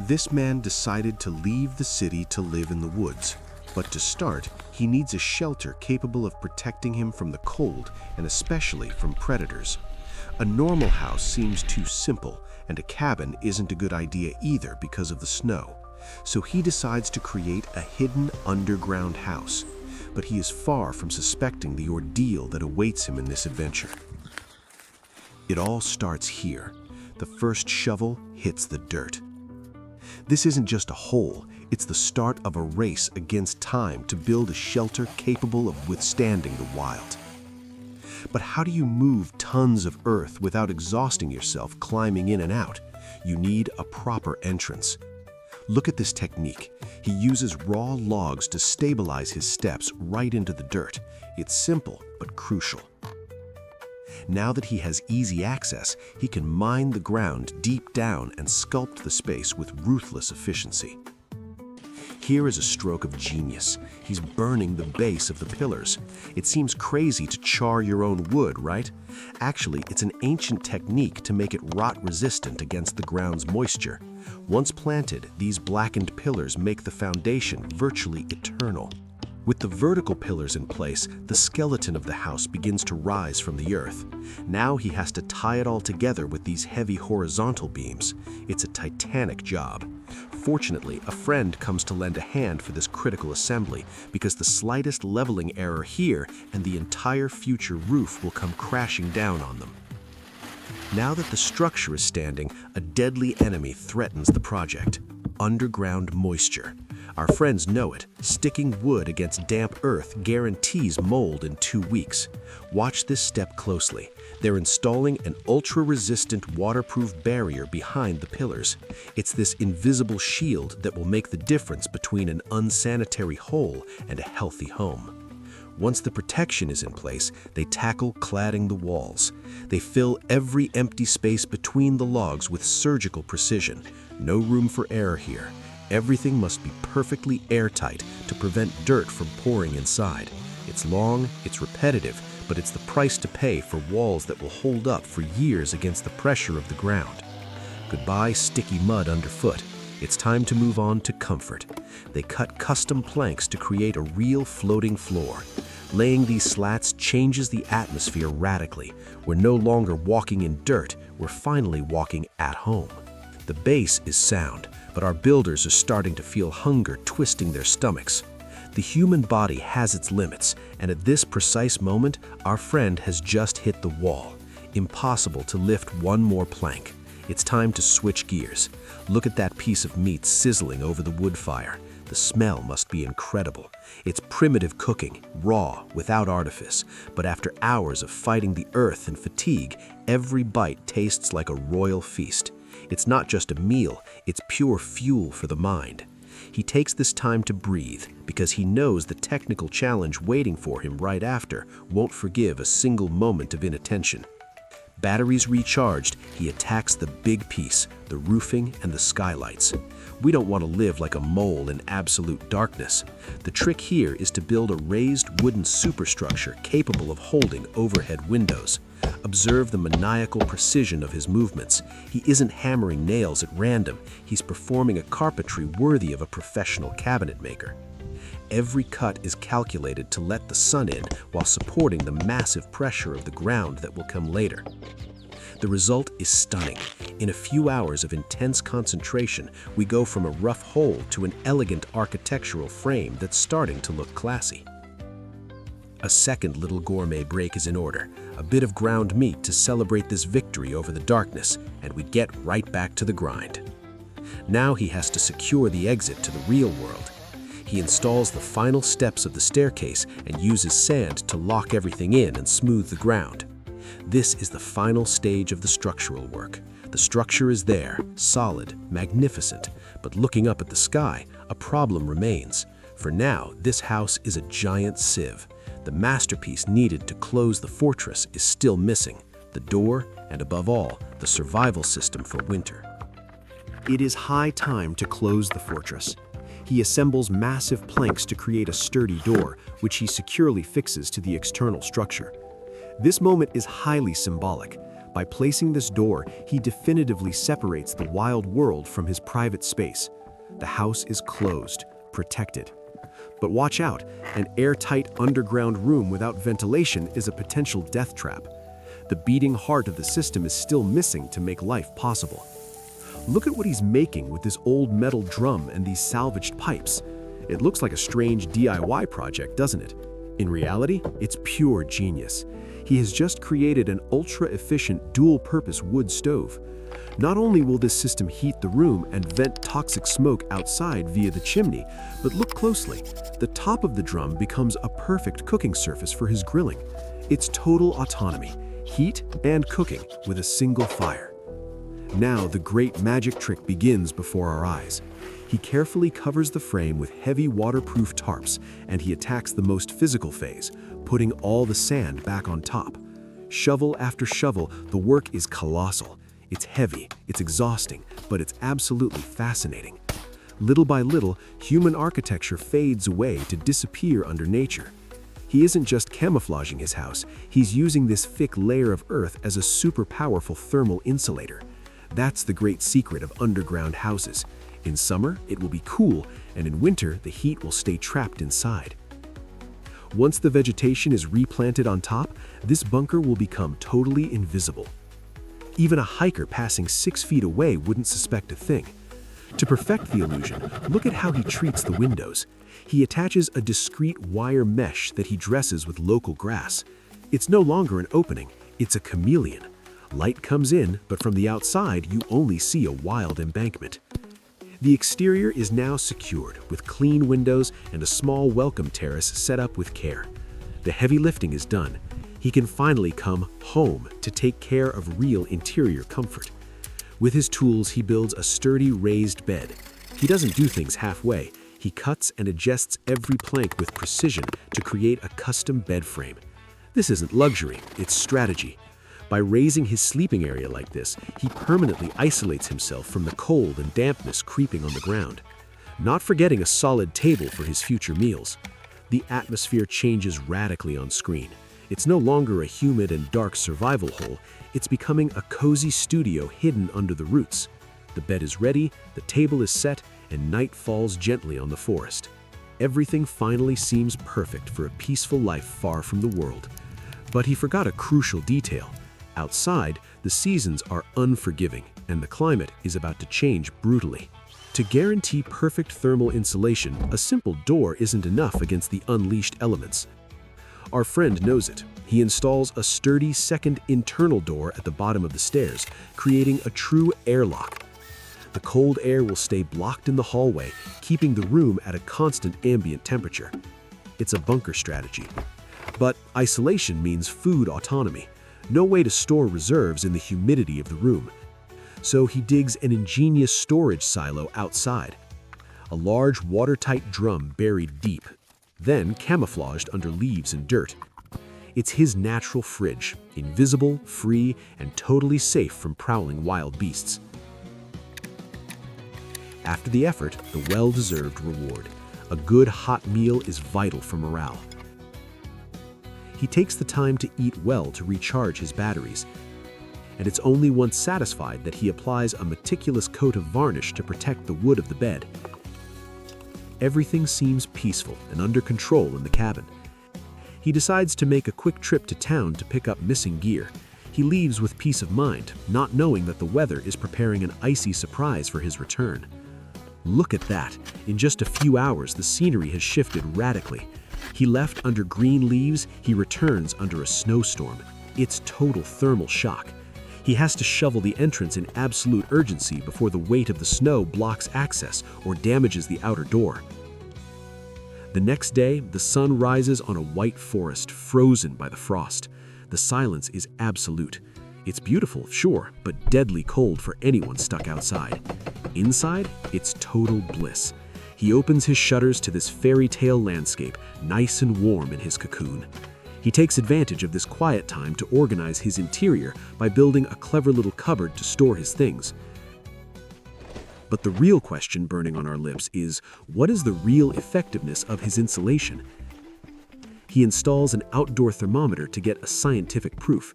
This man decided to leave the city to live in the woods. But to start, he needs a shelter capable of protecting him from the cold and especially from predators. A normal house seems too simple, and a cabin isn't a good idea either because of the snow. So he decides to create a hidden underground house. But he is far from suspecting the ordeal that awaits him in this adventure. It all starts here. The first shovel hits the dirt. This isn't just a hole, it's the start of a race against time to build a shelter capable of withstanding the wild. But how do you move tons of earth without exhausting yourself climbing in and out? You need a proper entrance. Look at this technique. He uses raw logs to stabilize his steps right into the dirt. It's simple, but crucial. Now that he has easy access, he can mine the ground deep down and sculpt the space with ruthless efficiency. Here is a stroke of genius. He's burning the base of the pillars. It seems crazy to char your own wood, right? Actually, it's an ancient technique to make it rot-resistant against the ground's moisture. Once planted, these blackened pillars make the foundation virtually eternal. With the vertical pillars in place, the skeleton of the house begins to rise from the earth. Now he has to tie it all together with these heavy horizontal beams. It's a titanic job. Fortunately, a friend comes to lend a hand for this critical assembly because the slightest leveling error here and the entire future roof will come crashing down on them. Now that the structure is standing, a deadly enemy threatens the project: underground moisture. Our friends know it. Sticking wood against damp earth guarantees mold in 2 weeks. Watch this step closely. They're installing an ultra-resistant waterproof barrier behind the pillars. It's this invisible shield that will make the difference between an unsanitary hole and a healthy home. Once the protection is in place, they tackle cladding the walls. They fill every empty space between the logs with surgical precision. No room for error here. Everything must be perfectly airtight to prevent dirt from pouring inside. It's long, it's repetitive, but it's the price to pay for walls that will hold up for years against the pressure of the ground. Goodbye sticky mud underfoot. It's time to move on to comfort. They cut custom planks to create a real floating floor. Laying these slats changes the atmosphere radically. We're no longer walking in dirt, we're finally walking at home. The base is sound, but our builders are starting to feel hunger twisting their stomachs. The human body has its limits, and at this precise moment, our friend has just hit the wall. Impossible to lift one more plank. It's time to switch gears. Look at that piece of meat sizzling over the wood fire. The smell must be incredible. It's primitive cooking, raw, without artifice, but after hours of fighting the earth and fatigue, every bite tastes like a royal feast. It's not just a meal, it's pure fuel for the mind. He takes this time to breathe because he knows the technical challenge waiting for him right after won't forgive a single moment of inattention. Batteries recharged, he attacks the big piece, the roofing and the skylights. We don't want to live like a mole in absolute darkness. The trick here is to build a raised wooden superstructure capable of holding overhead windows. Observe the maniacal precision of his movements. He isn't hammering nails at random. He's performing a carpentry worthy of a professional cabinet maker. Every cut is calculated to let the sun in while supporting the massive pressure of the ground that will come later. The result is stunning. In a few hours of intense concentration, we go from a rough hole to an elegant architectural frame that's starting to look classy. A second little gourmet break is in order, a bit of ground meat to celebrate this victory over the darkness, and we get right back to the grind. Now he has to secure the exit to the real world. He installs the final steps of the staircase and uses sand to lock everything in and smooth the ground. This is the final stage of the structural work. The structure is there, solid, magnificent, but looking up at the sky, a problem remains. For now, this house is a giant sieve. The masterpiece needed to close the fortress is still missing: the door and, above all, the survival system for winter. It is high time to close the fortress. He assembles massive planks to create a sturdy door, which he securely fixes to the external structure. This moment is highly symbolic. By placing this door, he definitively separates the wild world from his private space. The house is closed, protected. But watch out, an airtight underground room without ventilation is a potential death trap. The beating heart of the system is still missing to make life possible. Look at what he's making with this old metal drum and these salvaged pipes. It looks like a strange DIY project, doesn't it? In reality, it's pure genius. He has just created an ultra-efficient dual-purpose wood stove. Not only will this system heat the room and vent toxic smoke outside via the chimney, but look closely. The top of the drum becomes a perfect cooking surface for his grilling. It's total autonomy, heat and cooking with a single fire. Now the great magic trick begins before our eyes. He carefully covers the frame with heavy waterproof tarps, and he attacks the most physical phase, putting all the sand back on top. Shovel after shovel, the work is colossal. It's heavy, it's exhausting, but it's absolutely fascinating. Little by little, human architecture fades away to disappear under nature. He isn't just camouflaging his house, he's using this thick layer of earth as a super powerful thermal insulator. That's the great secret of underground houses. In summer, it will be cool, and in winter, the heat will stay trapped inside. Once the vegetation is replanted on top, this bunker will become totally invisible. Even a hiker passing 6 feet away wouldn't suspect a thing. To perfect the illusion, look at how he treats the windows. He attaches a discreet wire mesh that he dresses with local grass. It's no longer an opening, it's a chameleon. Light comes in, but from the outside, you only see a wild embankment. The exterior is now secured with clean windows and a small welcome terrace set up with care. The heavy lifting is done. He can finally come home to take care of real interior comfort. With his tools, he builds a sturdy raised bed. He doesn't do things halfway. He cuts and adjusts every plank with precision to create a custom bed frame. This isn't luxury, it's strategy. By raising his sleeping area like this, he permanently isolates himself from the cold and dampness creeping on the ground. Not forgetting a solid table for his future meals. The atmosphere changes radically on screen. It's no longer a humid and dark survival hole, it's becoming a cozy studio hidden under the roots. The bed is ready, the table is set, and night falls gently on the forest. Everything finally seems perfect for a peaceful life far from the world. But he forgot a crucial detail. Outside, the seasons are unforgiving, and the climate is about to change brutally. To guarantee perfect thermal insulation, a simple door isn't enough against the unleashed elements. Our friend knows it. He installs a sturdy second internal door at the bottom of the stairs, creating a true airlock. The cold air will stay blocked in the hallway, keeping the room at a constant ambient temperature. It's a bunker strategy. But isolation means food autonomy. No way to store reserves in the humidity of the room. So he digs an ingenious storage silo outside. A large watertight drum buried deep, then camouflaged under leaves and dirt. It's his natural fridge, invisible, free, and totally safe from prowling wild beasts. After the effort, the well-deserved reward. A good hot meal is vital for morale. He takes the time to eat well to recharge his batteries, and it's only once satisfied that he applies a meticulous coat of varnish to protect the wood of the bed. Everything seems peaceful and under control in the cabin. He decides to make a quick trip to town to pick up missing gear. He leaves with peace of mind, not knowing that the weather is preparing an icy surprise for his return. Look at that! In just a few hours, the scenery has shifted radically. He left under green leaves, he returns under a snowstorm. It's total thermal shock. He has to shovel the entrance in absolute urgency before the weight of the snow blocks access or damages the outer door. The next day, the sun rises on a white forest frozen by the frost. The silence is absolute. It's beautiful, sure, but deadly cold for anyone stuck outside. Inside, it's total bliss. He opens his shutters to this fairy tale landscape, nice and warm in his cocoon. He takes advantage of this quiet time to organize his interior by building a clever little cupboard to store his things. But the real question burning on our lips is, what is the real effectiveness of his insulation? He installs an outdoor thermometer to get a scientific proof.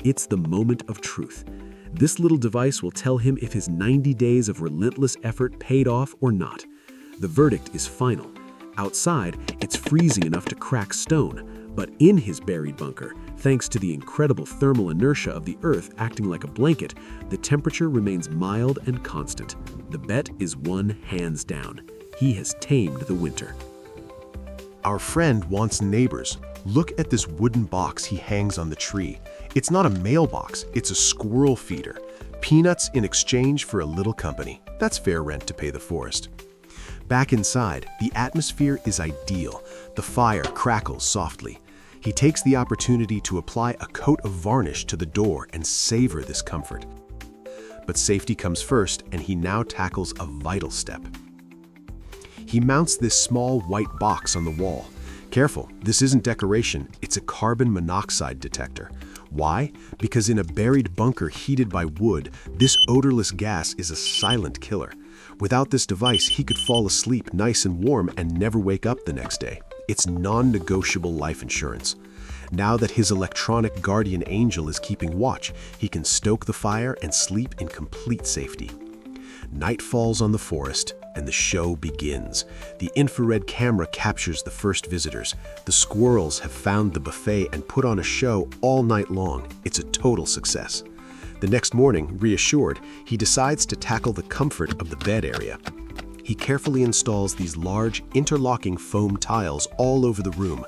It's the moment of truth. This little device will tell him if his 90 days of relentless effort paid off or not. The verdict is final. Outside, it's freezing enough to crack stone, but in his buried bunker, thanks to the incredible thermal inertia of the Earth acting like a blanket, the temperature remains mild and constant. The bet is won hands down. He has tamed the winter. Our friend wants neighbors. Look at this wooden box he hangs on the tree. It's not a mailbox, it's a squirrel feeder. Peanuts in exchange for a little company. That's fair rent to pay the forest. Back inside, the atmosphere is ideal. The fire crackles softly. He takes the opportunity to apply a coat of varnish to the door and savor this comfort. But safety comes first, and he now tackles a vital step. He mounts this small white box on the wall. Careful, this isn't decoration, it's a carbon monoxide detector. Why? Because in a buried bunker heated by wood, this odorless gas is a silent killer. Without this device, he could fall asleep nice and warm and never wake up the next day. It's non-negotiable life insurance. Now that his electronic guardian angel is keeping watch, he can stoke the fire and sleep in complete safety. Night falls on the forest, and the show begins. The infrared camera captures the first visitors. The squirrels have found the buffet and put on a show all night long. It's a total success. The next morning, reassured, he decides to tackle the comfort of the bed area. He carefully installs these large, interlocking foam tiles all over the room.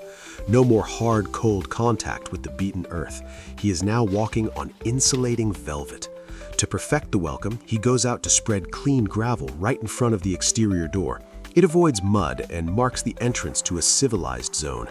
No more hard, cold contact with the beaten earth. He is now walking on insulating velvet. To perfect the welcome, he goes out to spread clean gravel right in front of the exterior door. It avoids mud and marks the entrance to a civilized zone.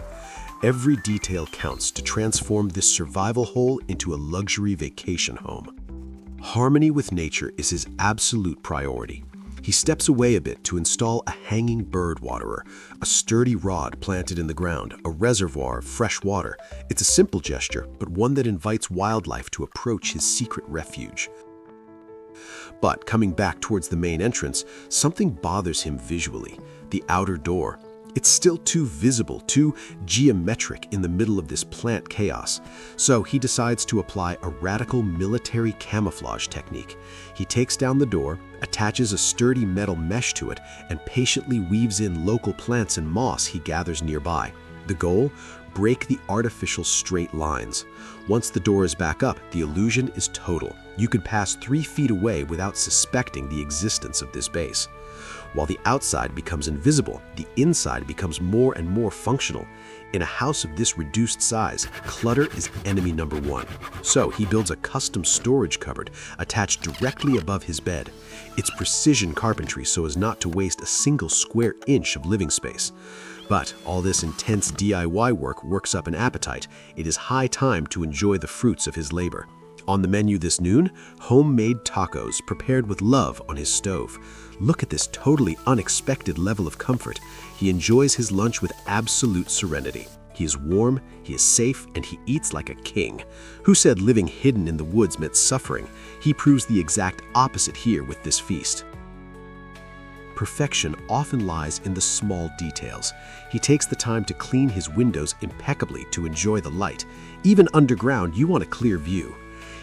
Every detail counts to transform this survival hole into a luxury vacation home. Harmony with nature is his absolute priority. He steps away a bit to install a hanging bird waterer, a sturdy rod planted in the ground, a reservoir of fresh water. It's a simple gesture, but one that invites wildlife to approach his secret refuge. But coming back towards the main entrance, something bothers him visually: the outer door. It's still too visible, too geometric in the middle of this plant chaos. So he decides to apply a radical military camouflage technique. He takes down the door, attaches a sturdy metal mesh to it, and patiently weaves in local plants and moss he gathers nearby. The goal? Break the artificial straight lines. Once the door is back up, the illusion is total. You could pass 3 feet away without suspecting the existence of this base. While the outside becomes invisible, the inside becomes more and more functional. In a house of this reduced size, clutter is enemy number 1. So he builds a custom storage cupboard attached directly above his bed. It's precision carpentry so as not to waste a single square inch of living space. But all this intense DIY work works up an appetite. It is high time to enjoy the fruits of his labor. On the menu this noon, homemade tacos prepared with love on his stove. Look at this totally unexpected level of comfort. He enjoys his lunch with absolute serenity. He is warm, he is safe, and he eats like a king. Who said living hidden in the woods meant suffering? He proves the exact opposite here with this feast. Perfection often lies in the small details. He takes the time to clean his windows impeccably to enjoy the light. Even underground, you want a clear view.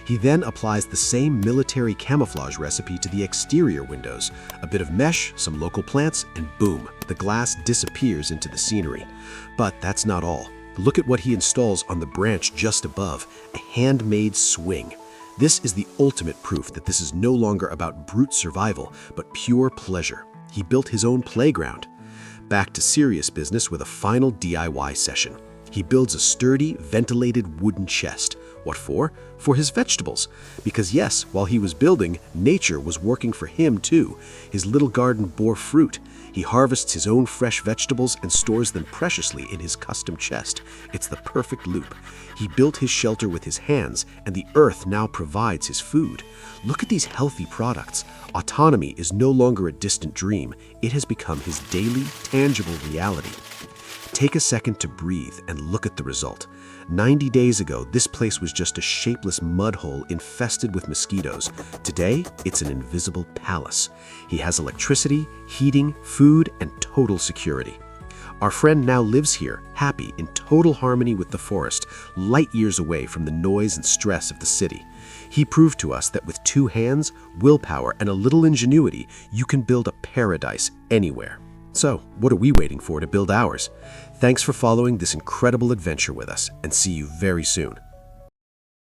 He then applies the same military camouflage recipe to the exterior windows. A bit of mesh, some local plants, and boom, the glass disappears into the scenery. But that's not all. Look at what he installs on the branch just above, a handmade swing. This is the ultimate proof that this is no longer about brute survival, but pure pleasure. He built his own playground. Back to serious business with a final DIY session. He builds a sturdy, ventilated wooden chest. What for? For his vegetables. Because yes, while he was building, nature was working for him too. His little garden bore fruit. He harvests his own fresh vegetables and stores them preciously in his custom chest. It's the perfect loop. He built his shelter with his hands, and the earth now provides his food. Look at these healthy products. Autonomy is no longer a distant dream. It has become his daily, tangible reality. Take a second to breathe and look at the result. 90 days ago, this place was just a shapeless mud hole infested with mosquitoes. Today, it's an invisible palace. He has electricity, heating, food, and total security. Our friend now lives here, happy, in total harmony with the forest, light years away from the noise and stress of the city. He proved to us that with 2 hands, willpower, and a little ingenuity, you can build a paradise anywhere. So, what are we waiting for to build ours? Thanks for following this incredible adventure with us, and see you very soon.